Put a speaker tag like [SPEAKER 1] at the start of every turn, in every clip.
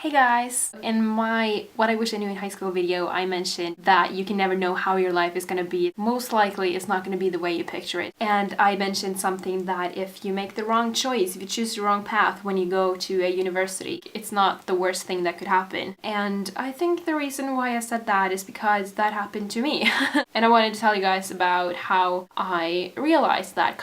[SPEAKER 1] Hey guys! In my What I Wish I Knew in High School video, I mentioned that you can never know how your life is going to be. Most likely, it's not going to be the way you picture it. And I mentioned something that if you make the wrong choice, if you choose the wrong path when you go to a university, it's not the worst thing that could happen. And I think the reason why I said that is because that happened to me. And I wanted to tell you guys about how I realized that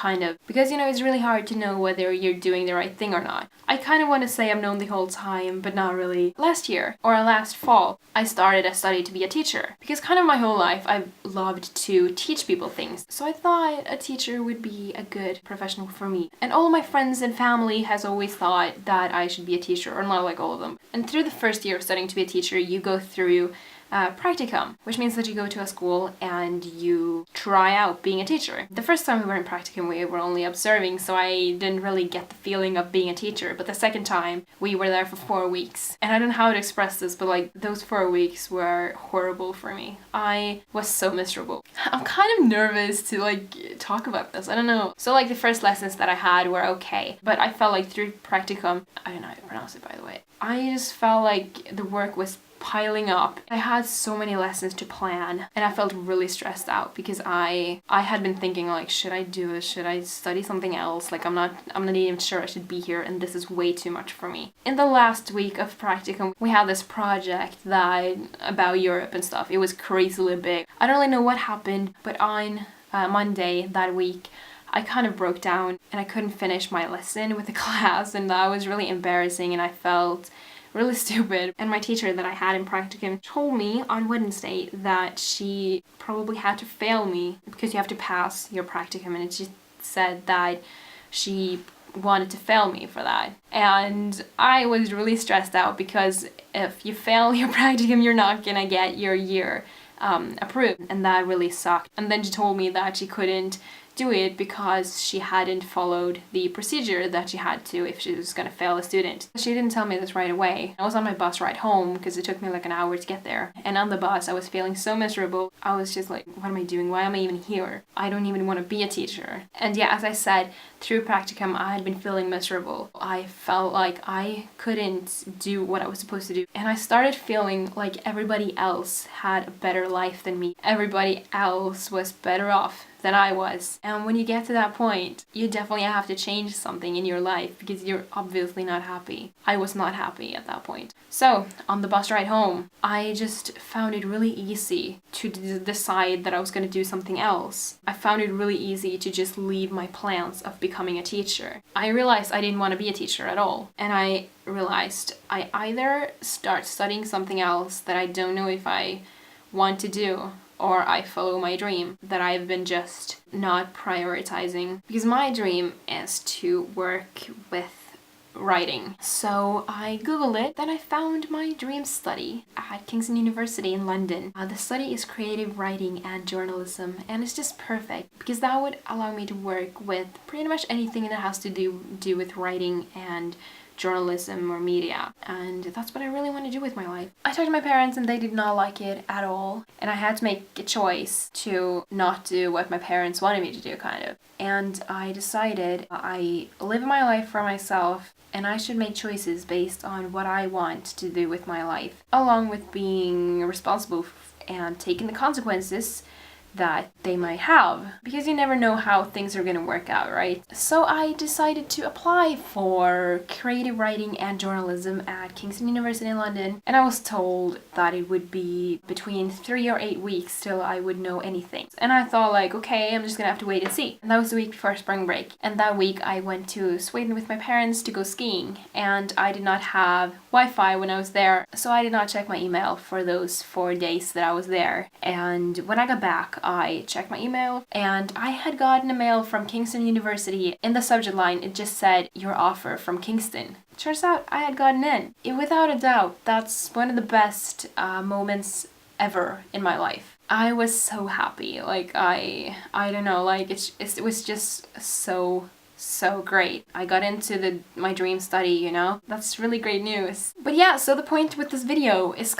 [SPEAKER 1] because it's really hard to know whether you're doing the right thing or not. I kind of want to say I've known the whole time, but not really. Last year, or last fall, I started a study to be a teacher. Because kind of my whole life, I've loved to teach people things. So I thought a teacher would be a good professional for me. And all my friends and family has always thought that I should be a teacher, or not like all of them. And through the first year of studying to be a teacher, you go through practicum, which means that you go to a school and you try out being a teacher. The first time we were in practicum, we were only observing, so I didn't really get the feeling of being a teacher. But the second time, we were there for 4 weeks. And I don't know how to express this, but those 4 weeks were horrible for me. I was so miserable. I'm kind of nervous to talk about this. I don't know. So the first lessons that I had were okay, but I felt like through practicum, I don't know how to pronounce it by the way, I just felt like the work was piling up. I had so many lessons to plan and I felt really stressed out because I had been thinking should I do this? Should I study something else? I'm not even sure I should be here and this is way too much for me. In the last week of practicum, we had this project about Europe and stuff. It was crazily big. I don't really know what happened, but on Monday that week, I kind of broke down and I couldn't finish my lesson with the class, and that was really embarrassing and I felt really stupid. And my teacher that I had in practicum told me on Wednesday that she probably had to fail me because you have to pass your practicum, and she said that she wanted to fail me for that. And I was really stressed out because if you fail your practicum, you're not gonna get your year approved, and that really sucked. And then she told me that she couldn't do it because she hadn't followed the procedure that she had to if she was going to fail a student. She didn't tell me this right away. I was on my bus ride home because it took me an hour to get there. And on the bus, I was feeling so miserable. I was just what am I doing? Why am I even here? I don't even want to be a teacher. And yeah, as I said, through practicum, I had been feeling miserable. I felt like I couldn't do what I was supposed to do. And I started feeling like everybody else had a better life than me. Everybody else was better off than I was. And when you get to that point, you definitely have to change something in your life because you're obviously not happy. I was not happy at that point. So, on the bus ride home, I just found it really easy to decide that I was going to do something else. I found it really easy to just leave my plans of becoming a teacher. I realized I didn't want to be a teacher at all. And I realized I either start studying something else that I don't know if I want to do, or I follow my dream that I've been just not prioritizing. Because my dream is to work with writing. So I googled it, then I found my dream study at Kingston University in London. The study is creative writing and journalism, and it's just perfect because that would allow me to work with pretty much anything that has to do with writing and journalism or media, and that's what I really want to do with my life. I talked to my parents and they did not like it at all, and I had to make a choice to not do what my parents wanted me to do, and I decided I live my life for myself and I should make choices based on what I want to do with my life, along with being responsible and taking the consequences that they might have, because you never know how things are going to work out, right? So I decided to apply for creative writing and journalism at Kingston University in London, and I was told that it would be between 3 or 8 weeks till I would know anything. And I thought okay, I'm just gonna have to wait and see. And that was the week before spring break. And that week I went to Sweden with my parents to go skiing, and I did not have Wi-Fi when I was there, so I did not check my email for those 4 days that I was there. And when I got back, I checked my email and I had gotten a mail from Kingston University. In the subject line, it just said, "Your offer from Kingston." Turns out I had gotten in. Without a doubt, that's one of the best moments ever in my life. I was so happy. I don't know, it was just so great. I got into my dream study, That's really great news. But yeah, so the point with this video is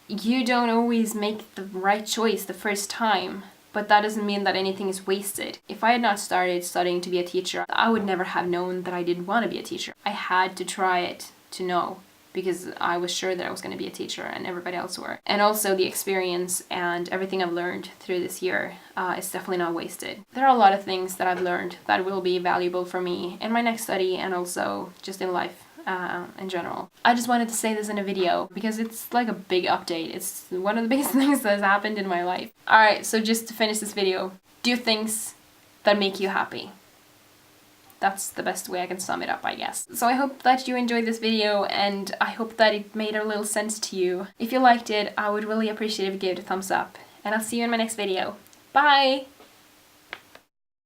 [SPEAKER 1] you don't always make the right choice the first time, but that doesn't mean that anything is wasted. If I had not started studying to be a teacher, I would never have known that I didn't want to be a teacher. I had to try it to know because I was sure that I was going to be a teacher and everybody else were. And also the experience and everything I've learned through this year is definitely not wasted. There are a lot of things that I've learned that will be valuable for me in my next study and also just in life in general. I just wanted to say this in a video because it's like a big update. It's one of the biggest things that has happened in my life. Alright, so just to finish this video, do things that make you happy. That's the best way I can sum it up, I guess. So I hope that you enjoyed this video, and I hope that it made a little sense to you. If you liked it, I would really appreciate if you gave it a thumbs up. And I'll see you in my next video. Bye!